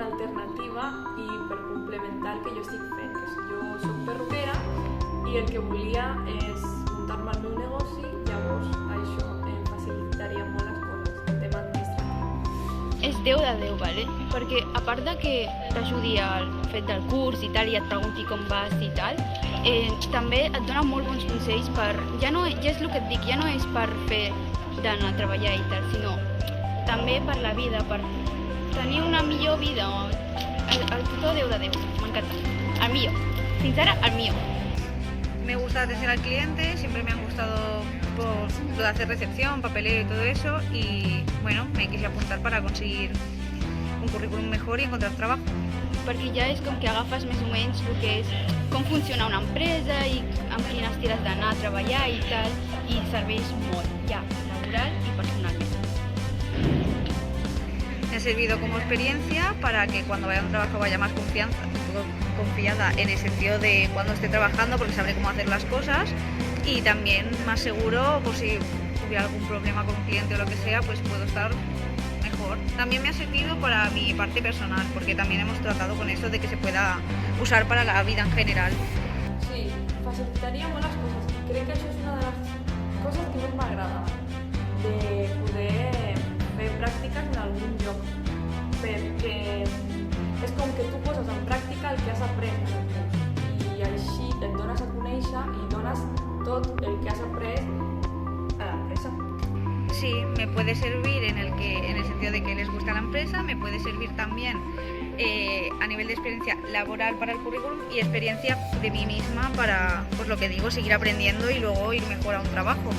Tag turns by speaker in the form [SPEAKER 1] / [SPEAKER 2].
[SPEAKER 1] una alternativa i per complementar el que jo estic fent, que jo soc perruquera i el que volia és muntar-me el meu negoci, llavors això em facilitaria molt les coses, el tema administratiu.
[SPEAKER 2] És 10 de 10, ¿vale? Perquè a part de que t'ajudi al fet del curs i tal, i et pregunti com vas i tal, també et dona molt bons consells per... Ja és el que et dic, ja no és per fer d'anar a treballar i tal, sinó també per la vida, per tenir una millor vida. El tutor 10 de 10, m'encanta. El millor. Fins ara, el millor.
[SPEAKER 3] Me gusta la atención al cliente, siempre me ha gustado lo de hacer recepción, papeleo y todo eso, y bueno, me quise apuntar para conseguir un currículum mejor y encontrar trabajo.
[SPEAKER 2] Perquè ja és com que agafes més o menys el que és com funciona una empresa i amb quines tires d'anar a treballar i tal, i serveix molt, ja, laboral i personalment.
[SPEAKER 3] Me ha servido como experiencia para que cuando vaya a un trabajo vaya más confiada en el sentido de cuando esté trabajando, porque sabré cómo hacer las cosas, y también más seguro por si hubiera algún problema con un cliente o lo que sea, pues puedo estar mejor. También me ha servido para mi parte personal, porque también hemos tratado con eso de que se pueda usar para la vida en general.
[SPEAKER 1] Sí, facilitaria molt les coses i crec que això és una de les coses que més m'agrada, de poder fer pràctiques en algun lloc, perquè és com que tu poses en pràctica el que has après en el curs i així et dones a conèixer i dones tot el que has après a l'empresa.
[SPEAKER 3] Sí, me puede servir en el sentido de que les gusta la empresa, me puede servir también a nivel de experiencia laboral para el currículum y experiencia de mí misma para, pues lo que digo, seguir aprendiendo y luego ir mejor a un trabajo.